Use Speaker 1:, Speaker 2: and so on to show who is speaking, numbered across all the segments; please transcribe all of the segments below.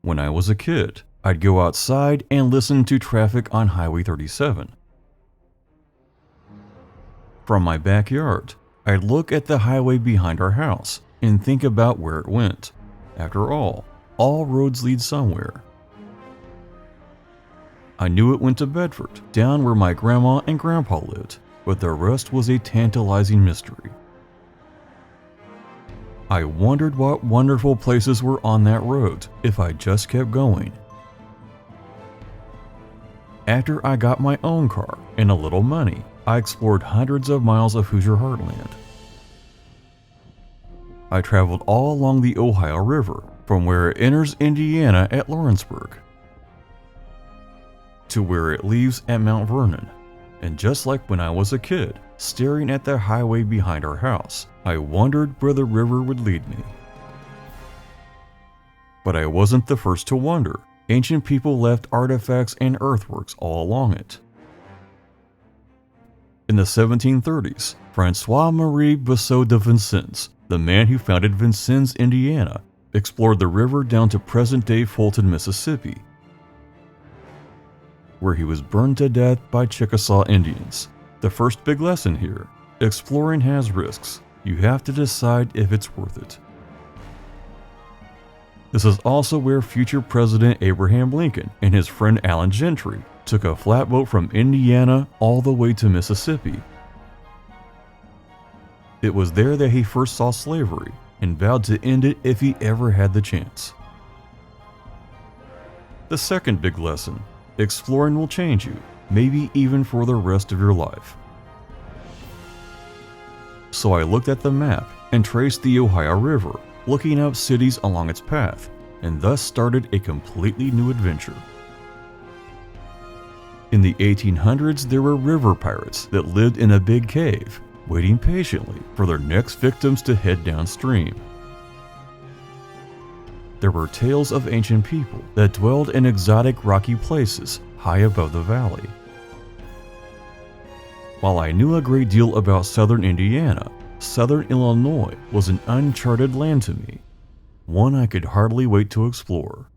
Speaker 1: When I was a kid, I'd go outside and listen to traffic on Highway 37. From my backyard, I'd look at the highway behind our house and think about where it went. After all roads lead somewhere. I knew it went to Bedford, down where my grandma and grandpa lived, but the rest was a tantalizing mystery. I wondered what wonderful places were on that road if I just kept going. After I got my own car and a little money, I explored hundreds of miles of Hoosier heartland. I traveled all along the Ohio River, from where it enters Indiana at Lawrenceburg to where it leaves at Mount Vernon. And just like when I was a kid, staring at the highway behind our house, I wondered where the river would lead me. But I wasn't the first to wonder. Ancient people left artifacts and earthworks all along it. In the 1730s, Francois-Marie Bosseau de Vincennes, the man who founded Vincennes, Indiana, explored the river down to present-day Fulton, Mississippi, where he was burned to death by Chickasaw Indians. The first big lesson here: exploring has risks. You have to decide if it's worth it. This is also where future President Abraham Lincoln and his friend Allen Gentry took a flatboat from Indiana all the way to Mississippi. It was there that he first saw slavery and vowed to end it if he ever had the chance. The second big lesson: exploring will change you, maybe even for the rest of your life. So I looked at the map and traced the Ohio River, looking up cities along its path, and thus started a completely new adventure. In the 1800s, there were river pirates that lived in a big cave, waiting patiently for their next victims to head downstream. There were tales of ancient people that dwelled in exotic rocky places high above the valley. While I knew a great deal about southern Indiana, southern Illinois was an uncharted land to me, one I could hardly wait to explore.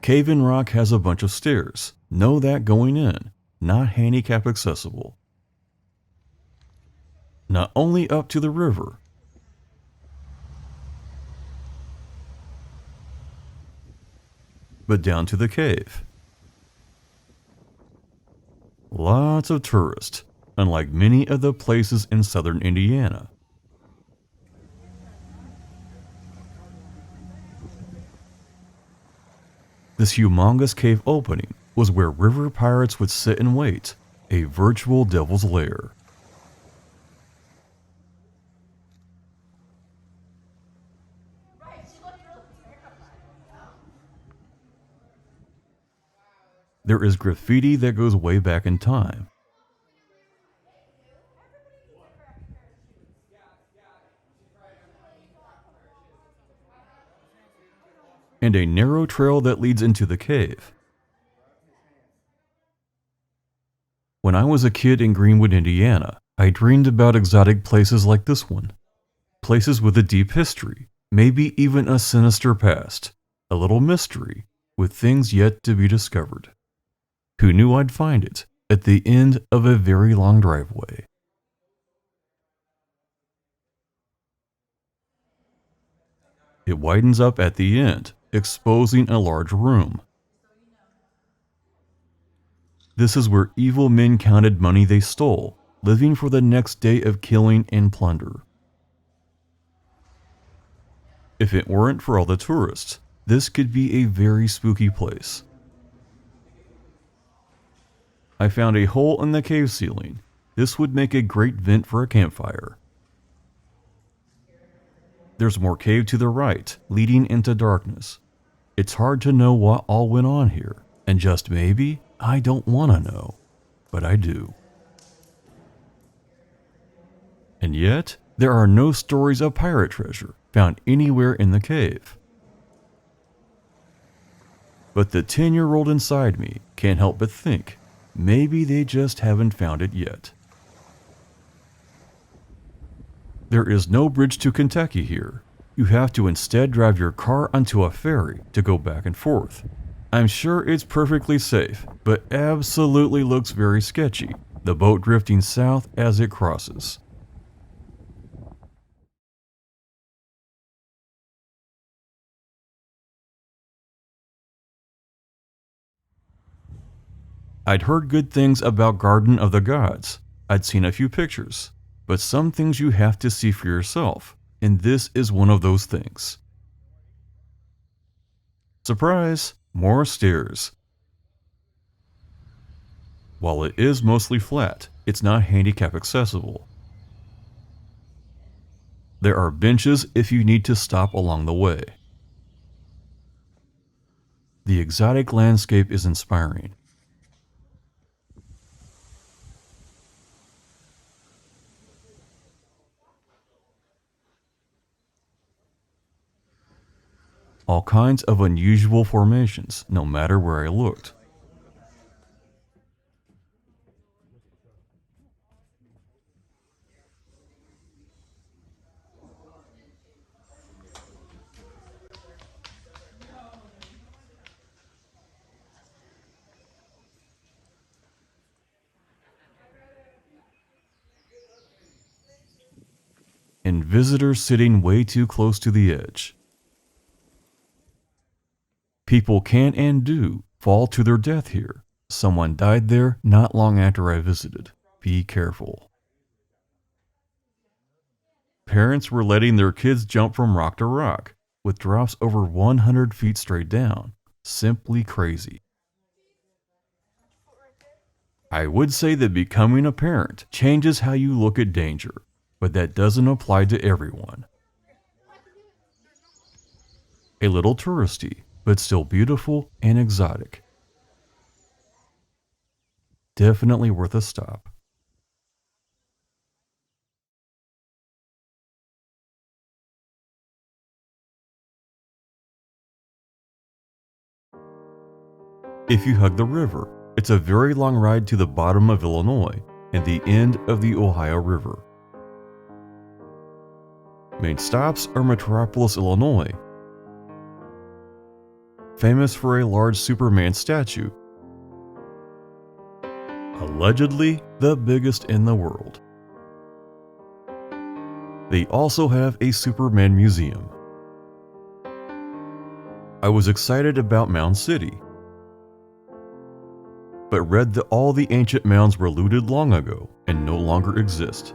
Speaker 1: Cave-in Rock has a bunch of stairs. Know that going in, not handicap accessible. Not only up to the river, but down to the cave. Lots of tourists, unlike many of the places in southern Indiana. This humongous cave opening was where river pirates would sit and wait, a virtual devil's lair. There is graffiti that goes way back in time. And a narrow trail that leads into the cave. When I was a kid in Greenwood, Indiana, I dreamed about exotic places like this one. Places with a deep history, maybe even a sinister past, a little mystery, with things yet to be discovered. Who knew I'd find it at the end of a very long driveway? It widens up at the end, exposing a large room. This is where evil men counted money they stole, living for the next day of killing and plunder. If it weren't for all the tourists, this could be a very spooky place. I found a hole in the cave ceiling. This would make a great vent for a campfire. There's more cave to the right, leading into darkness. It's hard to know what all went on here, and just maybe, I don't want to know, but I do. And yet, there are no stories of pirate treasure found anywhere in the cave. But the 10-year-old inside me can't help but think, Maybe they just haven't found it yet. There is no bridge to Kentucky here. You have to instead drive your car onto a ferry to go back and forth. I'm sure it's perfectly safe, but absolutely looks very sketchy, the boat drifting south as it crosses. I'd heard good things about Garden of the Gods. I'd seen a few pictures, but some things you have to see for yourself, and this is one of those things. Surprise! More stairs. While it is mostly flat, it's not handicap accessible. There are benches if you need to stop along the way. The exotic landscape is inspiring. All kinds of unusual formations, no matter where I looked. And visitors sitting way too close to the edge. People can and do fall to their death here. Someone died there not long after I visited. Be careful. Parents were letting their kids jump from rock to rock, with drops over 100 feet straight down. Simply crazy. I would say that becoming a parent changes how you look at danger, but that doesn't apply to everyone. A little touristy, but still beautiful and exotic. Definitely worth a stop. If you hug the river, it's a very long ride to the bottom of Illinois and the end of the Ohio River. Main stops are Metropolis, Illinois, famous for a large Superman statue, allegedly the biggest in the world. They also have a Superman museum. I was excited about Mound City, but read that all the ancient mounds were looted long ago and no longer exist.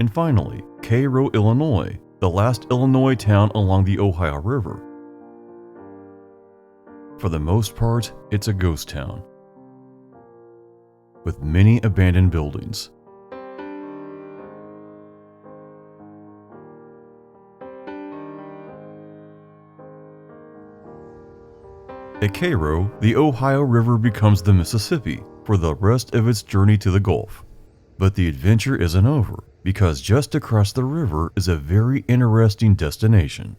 Speaker 1: And finally, Cairo, Illinois, the last Illinois town along the Ohio River. For the most part, it's a ghost town, with many abandoned buildings. At Cairo, the Ohio River becomes the Mississippi for the rest of its journey to the Gulf. But the adventure isn't over, because just across the river is a very interesting destination.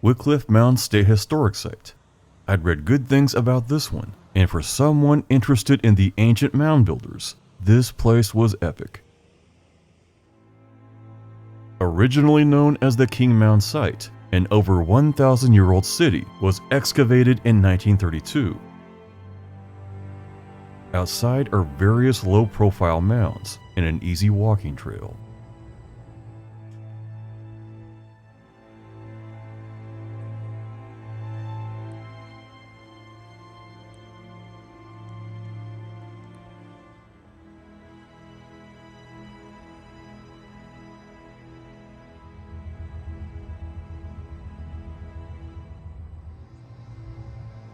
Speaker 1: Wickliffe Mounds State Historic Site. I'd read good things about this one, and for someone interested in the ancient mound builders, this place was epic. Originally known as the King Mound Site, an over 1,000-year-old city was excavated in 1932. Outside are various low-profile mounds and an easy walking trail.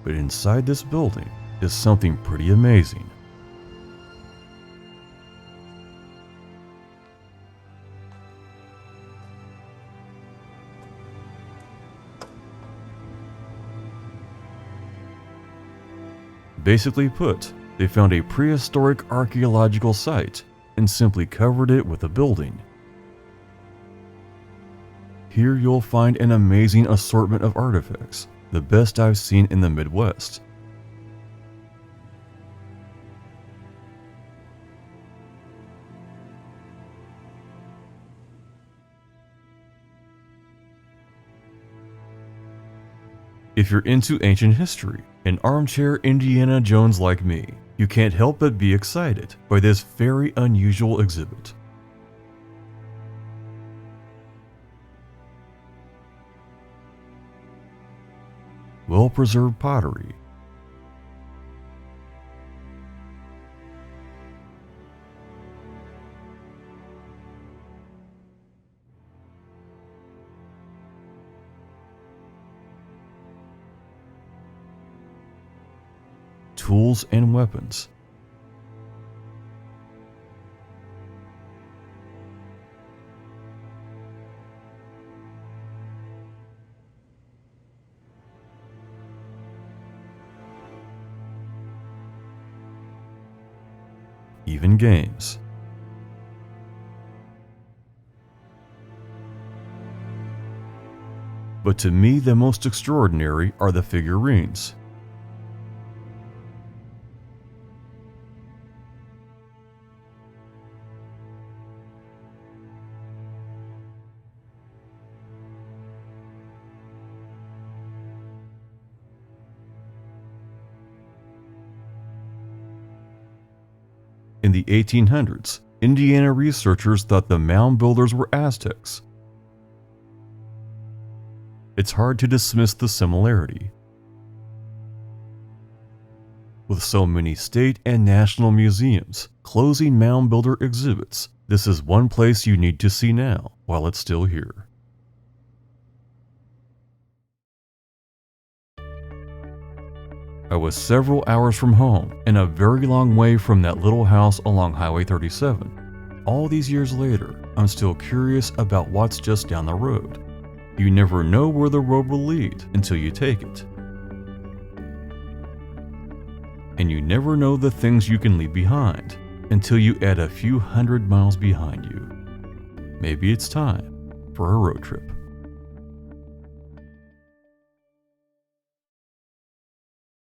Speaker 1: But inside this building is something pretty amazing. Basically put, they found a prehistoric archaeological site and simply covered it with a building. Here you'll find an amazing assortment of artifacts, the best I've seen in the Midwest. If you're into ancient history, an armchair Indiana Jones like me, you can't help but be excited by this very unusual exhibit. Well-preserved pottery, tools and weapons, even games. But to me, the most extraordinary are the figurines. In the 1800s, Indiana researchers thought the mound builders were Aztecs. It's hard to dismiss the similarity. With so many state and national museums closing mound builder exhibits, this is one place you need to see now while it's still here. I was several hours from home and a very long way from that little house along Highway 37. All these years later, I'm still curious about what's just down the road. You never know where the road will lead until you take it. And you never know the things you can leave behind until you add a few hundred miles behind you. Maybe it's time for a road trip.